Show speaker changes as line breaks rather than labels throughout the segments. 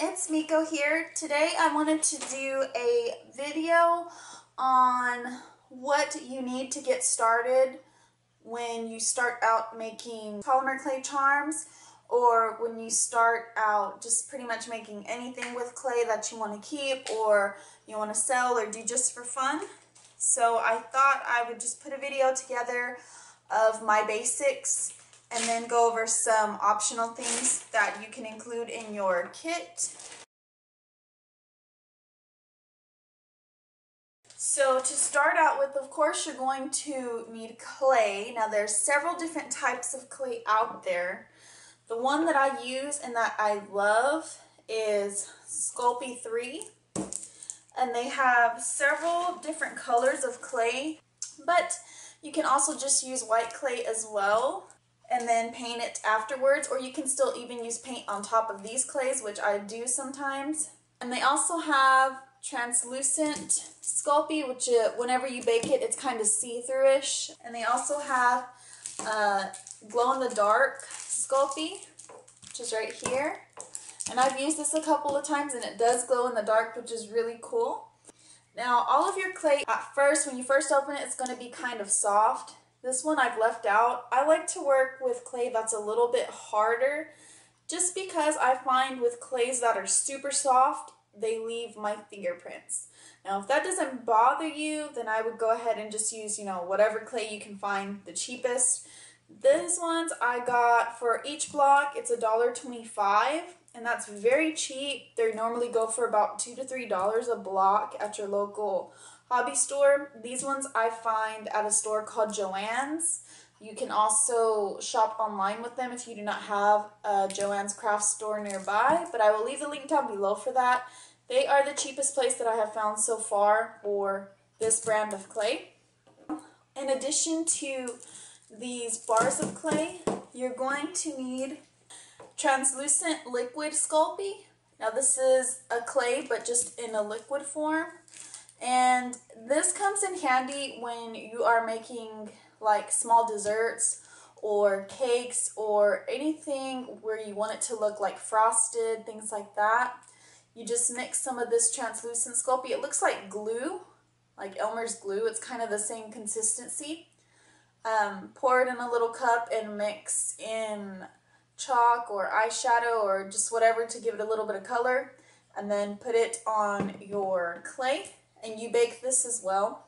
it's Meeko here. Today I wanted to do a video on what you need to get started when you start out making polymer clay charms, or when you start out just pretty much making anything with clay that you want to keep or you want to sell or do just for fun. So I thought I would just put a video together of my basics and then go over some optional things that you can include in your kit. So to start out with, of course, you're going to need clay. Now there's several different types of clay out there. The one that I use and that I love is Sculpey 3. And they have several different colors of clay, but you can also just use white clay as well and then paint it afterwards, or you can still even use paint on top of these clays, which I do sometimes. And they also have translucent Sculpey, which whenever you bake it, it's kind of see-through-ish. And they also have glow-in-the-dark Sculpey, which is right here. And I've used this a couple of times and it does glow in the dark, which is really cool. Now all of your clay, at first, when you first open it, it's going to be kind of soft. This one I've left out. I like to work with clay that's a little bit harder, just because I find with clays that are super soft, they leave my fingerprints. Now if that doesn't bother you, then I would go ahead and just use, whatever clay you can find the cheapest. These ones I got for each block, it's $1.25. And that's very cheap. They normally go for about $2 to $3 a block at your local hobby store. These ones I find at a store called Joann's. You can also shop online with them if you do not have a Joann's craft store nearby, but I will leave the link down below for that. They are the cheapest place that I have found so far for this brand of clay. In addition to these bars of clay, you're going to need translucent liquid Sculpey. Now this is a clay but just in a liquid form, and this comes in handy when you are making like small desserts or cakes or anything where you want it to look like frosted, things like that. You just mix some of this translucent Sculpey. It looks like glue, like Elmer's glue. It's kind of the same consistency. Pour it in a little cup and mix in chalk or eyeshadow or just whatever to give it a little bit of color, and then put it on your clay and you bake this as well.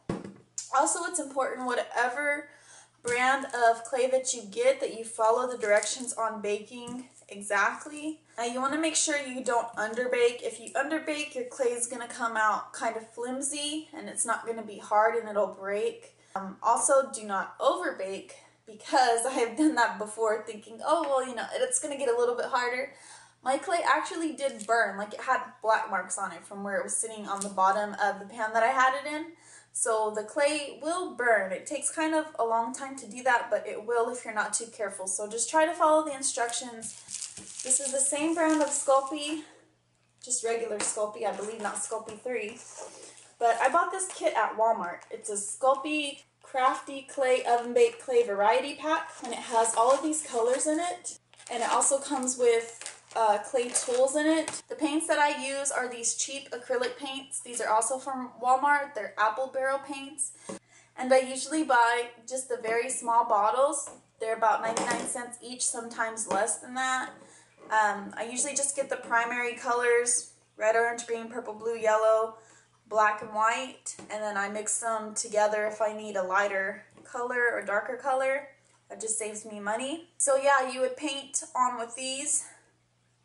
Also, it's important, whatever brand of clay that you get, that you follow the directions on baking exactly. Now you want to make sure you don't underbake. If you underbake, your clay is going to come out kind of flimsy and it's not going to be hard and it'll break. Also, do not overbake, because I have done that before thinking, oh, well, it's going to get a little bit harder. My clay actually did burn, like it had black marks on it from where it was sitting on the bottom of the pan that I had it in. So the clay will burn. It takes kind of a long time to do that, but it will if you're not too careful. So just try to follow the instructions. This is the same brand of Sculpey, just regular Sculpey, I believe, not Sculpey 3. But I bought this kit at Walmart. It's a Sculpey Crafty Clay Oven Baked Clay Variety Pack, and it has all of these colors in it, and it also comes with clay tools in it. The paints that I use are these cheap acrylic paints. These are also from Walmart. They're apple barrel paints, and I usually buy just the very small bottles. They're about 99 cents each, sometimes less than that. I usually just get the primary colors: red, orange, green, purple, blue, yellow, black and white, and then I mix them together if I need a lighter color or darker color. That just saves me money. So yeah, you would paint on with these,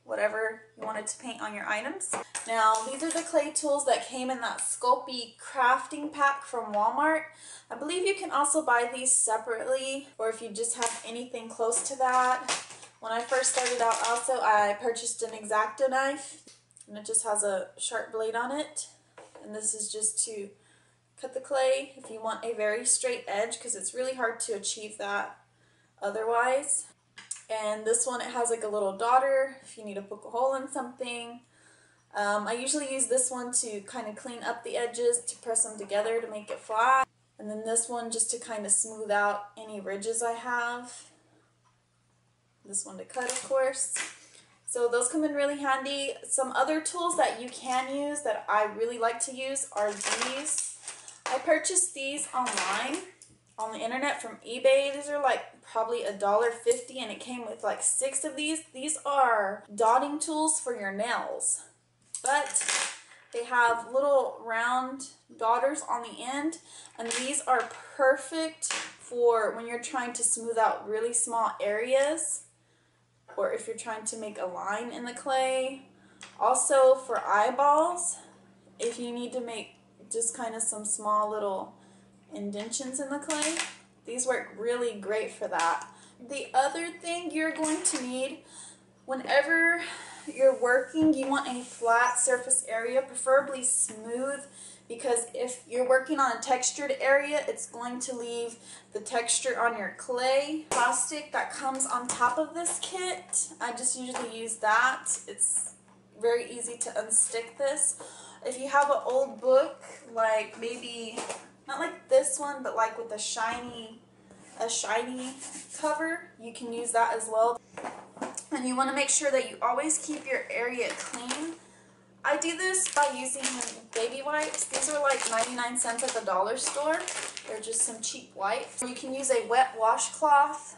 whatever you wanted to paint on your items. Now these are the clay tools that came in that Sculpey crafting pack from Walmart. I believe you can also buy these separately, or if you just have anything close to that. When I first started out also, I purchased an Exacto knife, and it just has a sharp blade on it. And this is just to cut the clay if you want a very straight edge, because it's really hard to achieve that otherwise. And this one, it has like a little daughter if you need to poke a hole in something. I usually use this one to kind of clean up the edges, to press them together to make it flat. And then this one just to kind of smooth out any ridges I have. This one to cut, of course. So those come in really handy. Some other tools that you can use that I really like to use are these. I purchased these online on the internet from eBay. These are like probably $1.50 and it came with like 6 of these. These are dotting tools for your nails, but they have little round dotters on the end, and these are perfect for when you're trying to smooth out really small areas, or if you're trying to make a line in the clay. Also for eyeballs, if you need to make just kind of some small little indentions in the clay, these work really great for that. The other thing you're going to need whenever you're working, you want a flat surface area, preferably smooth, because if you're working on a textured area, it's going to leave the texture on your clay. Plastic that comes on top of this kit, I just usually use that. It's very easy to unstick this. If you have an old book, like maybe, not like this one, but like with a shiny cover, you can use that as well. And you want to make sure that you always keep your area clean. I do this by using baby wipes. These are like 99 cents at the dollar store. They're just some cheap wipes. You can use a wet washcloth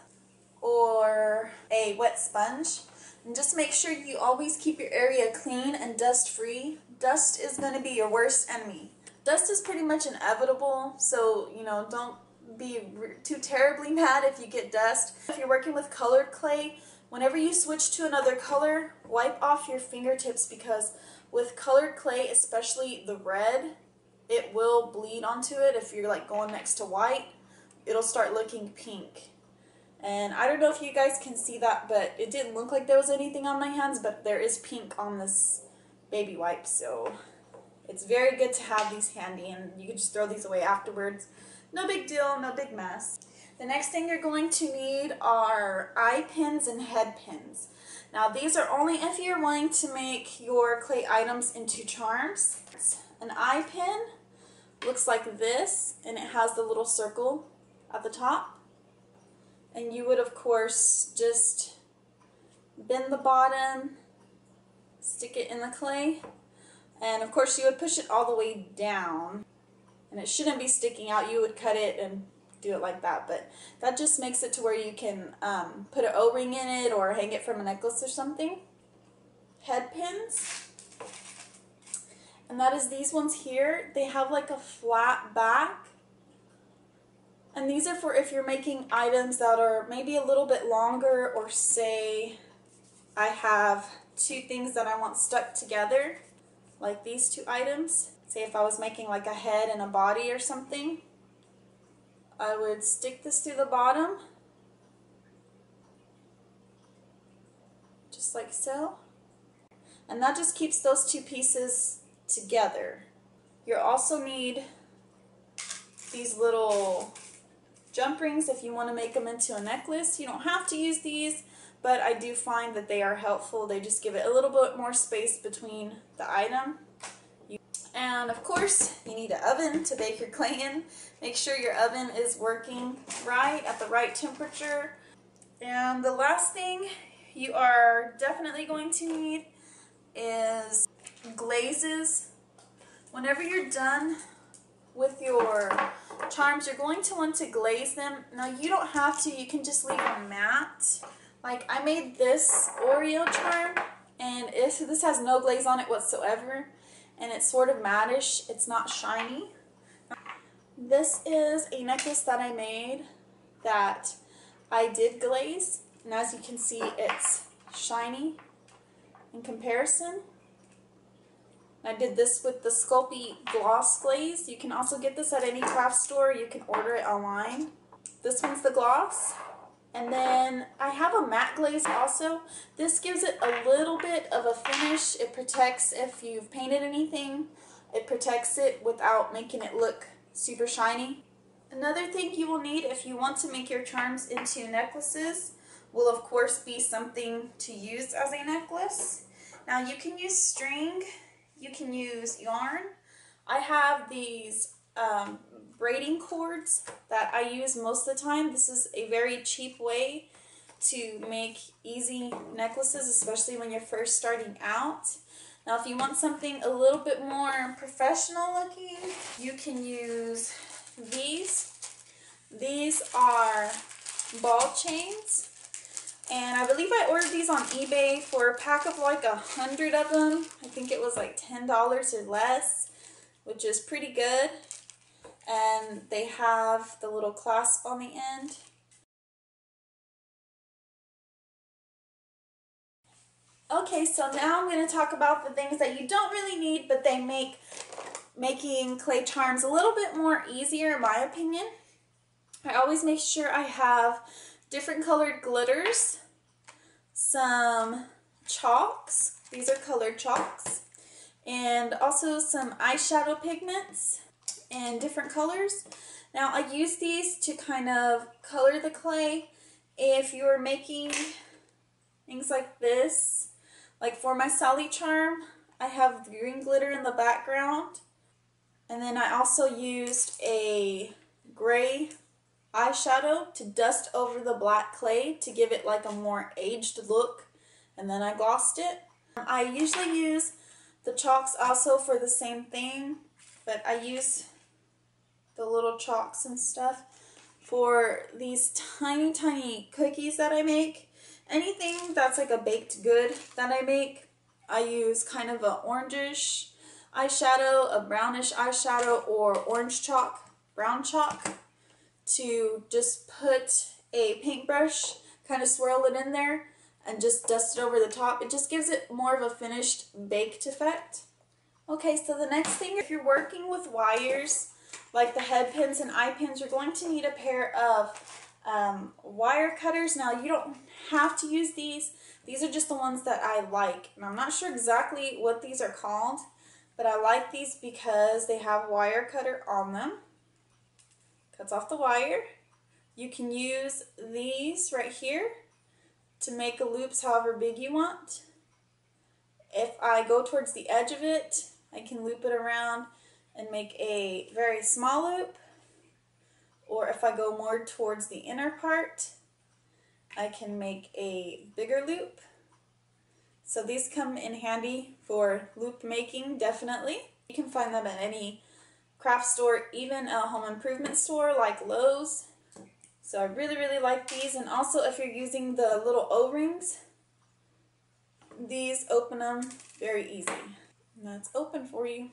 or a wet sponge. And just make sure you always keep your area clean and dust free. Dust is going to be your worst enemy. Dust is pretty much inevitable, so you know, don't be too terribly mad if you get dust. If you're working with colored clay, whenever you switch to another color, wipe off your fingertips, because with colored clay, especially the red, it will bleed onto it. If you're like going next to white, it'll start looking pink. And I don't know if you guys can see that, but it didn't look like there was anything on my hands, but there is pink on this baby wipe, so it's very good to have these handy, and you can just throw these away afterwards. No big deal, no big mess. The next thing you're going to need are eye pins and head pins. Now these are only if you're wanting to make your clay items into charms. An eye pin looks like this, and it has the little circle at the top. And you would of course just bend the bottom, stick it in the clay, and of course you would push it all the way down. And it shouldn't be sticking out. You would cut it and do it like that, but that just makes it to where you can put an O-ring in it or hang it from a necklace or something. Head pins, and that is these ones here. They have like a flat back, and these are for if you're making items that are maybe a little bit longer, or say I have 2 things that I want stuck together, like these 2 items. Say if I was making like a head and a body or something, I would stick this through the bottom, just like so. And that just keeps those 2 pieces together. You also need these little jump rings if you want to make them into a necklace. You don't have to use these, but I do find that they are helpful. They just give it a little bit more space between the item. And of course, you need an oven to bake your clay in. Make sure your oven is working right at the right temperature. And the last thing you are definitely going to need is glazes. Whenever you're done with your charms, you're going to want to glaze them. Now you don't have to, you can just leave them matte. Like I made this Oreo charm, and this has no glaze on it whatsoever. And it's sort of matte-ish, it's not shiny. This is a necklace that I made that I did glaze, and as you can see, it's shiny in comparison. I did this with the Sculpey gloss glaze. You can also get this at any craft store. You can order it online. This one's the gloss. And then I have a matte glaze also. This gives it a little bit of a finish. It protects if you've painted anything. It protects it without making it look super shiny. Another thing you will need if you want to make your charms into necklaces will of course be something to use as a necklace. Now you can use string, you can use yarn. I have these braiding cords that I use most of the time. This is a very cheap way to make easy necklaces, especially when you're first starting out. Now if you want something a little bit more professional looking, you can use these. These are ball chains. And I believe I ordered these on eBay for a pack of like 100 of them. I think it was like $10 or less, which is pretty good. And they have the little clasp on the end. Okay, so now I'm going to talk about the things that you don't really need, but they make making clay charms a little bit more easier in my opinion. I always make sure I have different colored glitters, some chalks, these are colored chalks, and also some eyeshadow pigments in different colors. Now I use these to kind of color the clay. If you're making things like this, like for my Sally charm, I have green glitter in the background, and then I also used a gray eyeshadow to dust over the black clay to give it like a more aged look, and then I glossed it. I usually use the chalks also for the same thing, but I use the little chalks and stuff for these tiny cookies that I make. Anything that's like a baked good that I make, I use kind of an orangish eyeshadow, a brownish eyeshadow, or orange chalk, brown chalk, to just put a paintbrush, kind of swirl it in there, and just dust it over the top. It just gives it more of a finished baked effect. Okay, so the next thing, if you're working with wires, like the Headpins and Eyepins, you're going to need a pair of wire cutters. Now, you don't have to use these. These are just the ones that I like. And I'm not sure exactly what these are called, but I like these because they have wire cutter on them. Cuts off the wire. You can use these right here to make a loops however big you want. If I go towards the edge of it, I can loop it around and make a very small loop. Or if I go more towards the inner part, I can make a bigger loop. So these come in handy for loop making, definitely. You can find them at any craft store, even a home improvement store like Lowe's. So I really like these. And also if you're using the little O-rings, these open them very easy. And that's open for you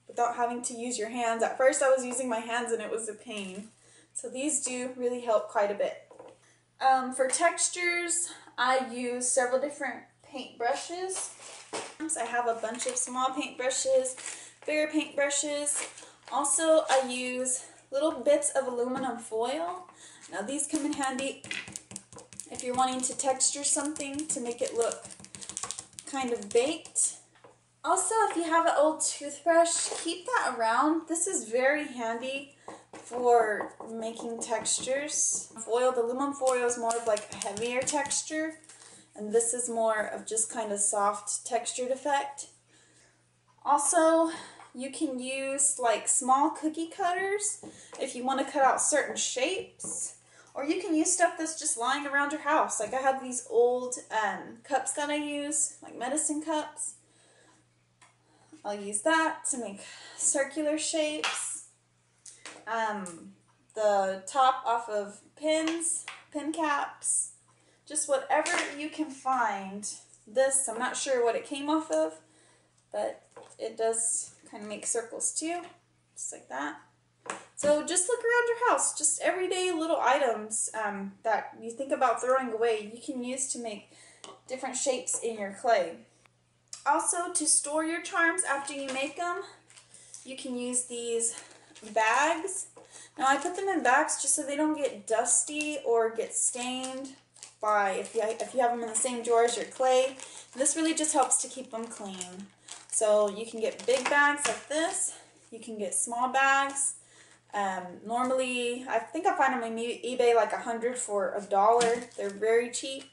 without having to use your hands. At first I was using my hands and it was a pain. So these do really help quite a bit. For textures, I use several different paintbrushes. I have a bunch of small paintbrushes, bigger paintbrushes. Also, I use little bits of aluminum foil. Now these come in handy if you're wanting to texture something to make it look kind of baked. Also, if you have an old toothbrush, keep that around. This is very handy for making textures. The aluminum foil is more of like a heavier texture, and this is more of just kind of soft textured effect. Also, you can use like small cookie cutters if you want to cut out certain shapes, or you can use stuff that's just lying around your house. Like I have these old cups that I use, like medicine cups. I'll use that to make circular shapes. The top off of pins, pin caps, just whatever you can find. This, I'm not sure what it came off of, but it does kind of make circles too, just like that. So just look around your house, just everyday little items that you think about throwing away, you can use to make different shapes in your clay. Also, to store your charms after you make them, you can use these bags. Now I put them in bags just so they don't get dusty or get stained by if you have them in the same drawer as your clay. This really just helps to keep them clean. So you can get big bags like this. You can get small bags. Normally, I think I find them on eBay like 100 for $1. They're very cheap.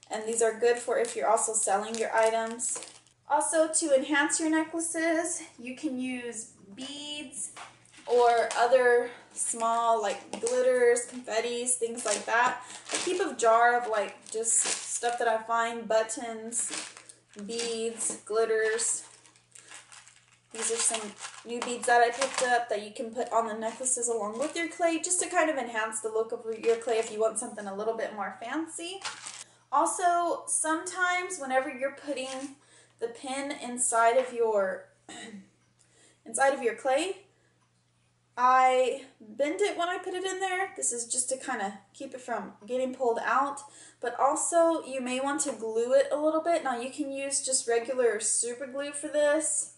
And these are good for if you're also selling your items. Also, to enhance your necklaces, you can use beads, or other small like glitters, confettis, things like that. I keep a jar of like just stuff that I find, buttons, beads, glitters. These are some new beads that I picked up that you can put on the necklaces along with your clay, just to kind of enhance the look of your clay if you want something a little bit more fancy. Also, sometimes whenever you're putting the pin inside of your clay, I bend it when I put it in there. This is just to kind of keep it from getting pulled out. But also, you may want to glue it a little bit. Now, you can use just regular super glue for this,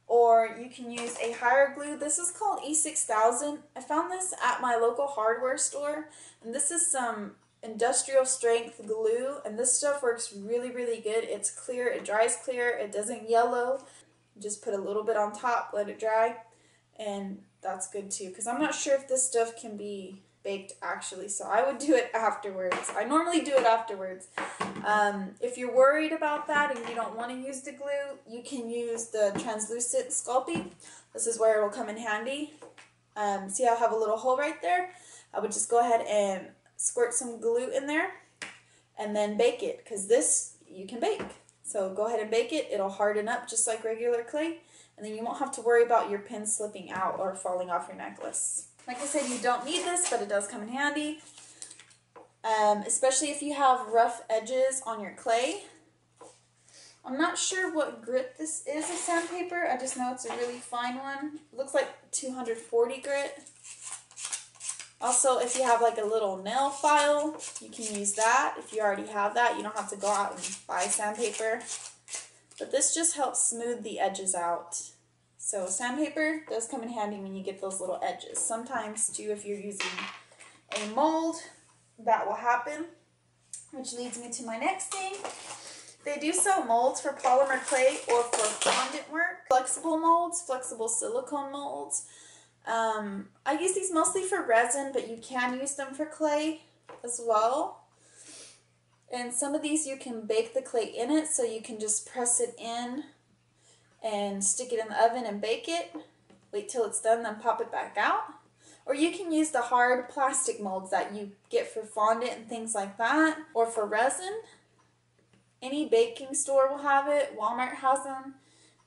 or you can use a higher glue. This is called E6000. I found this at my local hardware store, and this is some industrial strength glue, and this stuff works really, really good. It's clear, it dries clear, it doesn't yellow. Just put a little bit on top, let it dry, and that's good too, because I'm not sure if this stuff can be baked actually, so I would do it afterwards. I normally do it afterwards. If you're worried about that and you don't want to use the glue, you can use the translucent Sculpey. This is where it will come in handy. See, I'll have a little hole right there. I would just go ahead and squirt some glue in there and then bake it, because this you can bake. So go ahead and bake it. It'll harden up just like regular clay, and then you won't have to worry about your pin slipping out or falling off your necklace. Like I said, you don't need this, but it does come in handy, especially if you have rough edges on your clay. I'm not sure what grit this is of sandpaper. I just know it's a really fine one. It looks like 240 grit. Also, if you have like a little nail file, you can use that. If you already have that, you don't have to go out and buy sandpaper. But this just helps smooth the edges out. So sandpaper does come in handy when you get those little edges. Sometimes too, if you're using a mold, that will happen. Which leads me to my next thing. They do sell molds for polymer clay or for fondant work. Flexible molds, flexible silicone molds. I use these mostly for resin, but you can use them for clay as well. And some of these you can bake the clay in it, so you can just press it in and stick it in the oven and bake it. Wait till it's done, then pop it back out. Or you can use the hard plastic molds that you get for fondant and things like that, or for resin. Any baking store will have it. Walmart has them.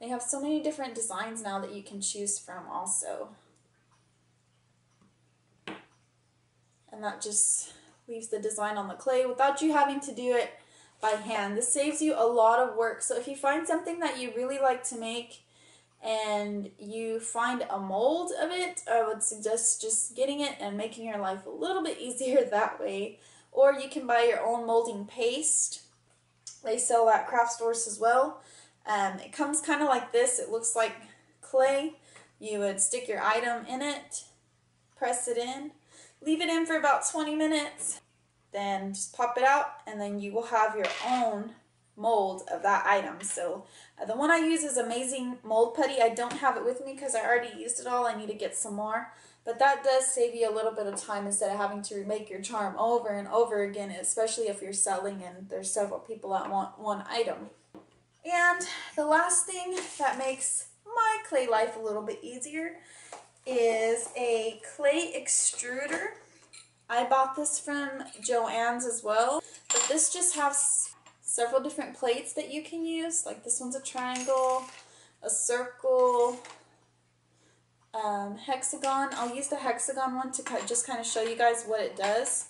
They have so many different designs now that you can choose from also. And that just leaves the design on the clay without you having to do it by hand. This saves you a lot of work. So if you find something that you really like to make and you find a mold of it, I would suggest just getting it and making your life a little bit easier that way. Or you can buy your own molding paste. They sell at craft stores as well. It comes kind of like this. It looks like clay. You would stick your item in it, press it in, leave it in for about 20 minutes, then just pop it out, and then you will have your own mold of that item. So the one I use is Amazing Mold Putty. I don't have it with me because I already used it all. I need to get some more. But that does save you a little bit of time instead of having to remake your charm over and over again, especially if you're selling and there's several people that want one item. And the last thing that makes my clay life a little bit easier is a clay extruder. I bought this from Joann's as well, but this just has several different plates that you can use. Like this one's a triangle, a circle, hexagon. I'll use the hexagon one to just kind of show you guys what it does.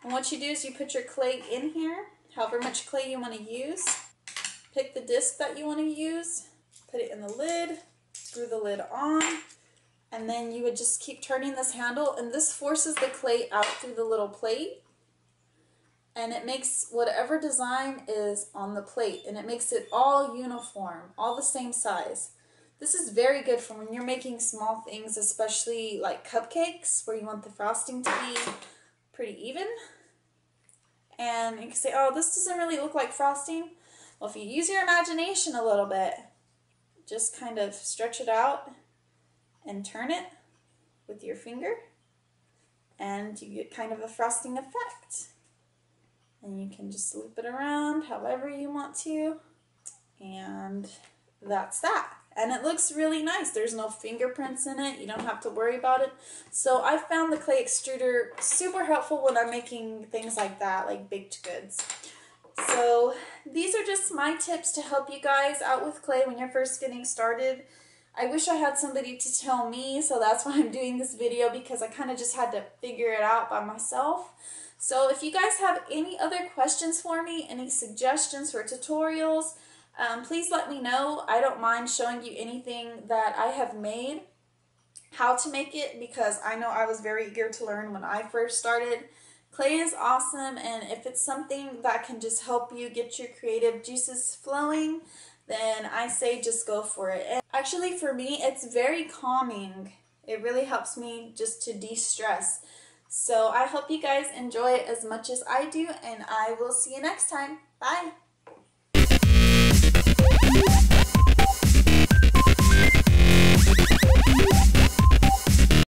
And what you do is you put your clay in here, however much clay you want to use. Pick the disc that you want to use, put it in the lid, screw the lid on, and then you would just keep turning this handle, and this forces the clay out through the little plate, and it makes whatever design is on the plate, and it makes it all uniform, all the same size. This is very good for when you're making small things, especially like cupcakes, where you want the frosting to be pretty even. And you can say, oh, this doesn't really look like frosting. Well, if you use your imagination a little bit, just kind of stretch it out and turn it with your finger, and you get kind of a frosting effect. And you can just loop it around however you want to, and that's that. and it looks really nice. There's no fingerprints in it. You don't have to worry about it. So I found the clay extruder super helpful when I'm making things like that, like baked goods. So these are just my tips to help you guys out with clay when you're first getting started. I wish I had somebody to tell me, so that's why I'm doing this video, because I kind of just had to figure it out by myself. So if you guys have any other questions for me, any suggestions for tutorials, please let me know. I don't mind showing you anything that I have made, how to make it, because I know I was very eager to learn when I first started. Clay is awesome, and if it's something that can just help you get your creative juices flowing, then I say just go for it. And actually for me, it's very calming. It really helps me just to de-stress. So I hope you guys enjoy it as much as I do, and I will see you next time. Bye!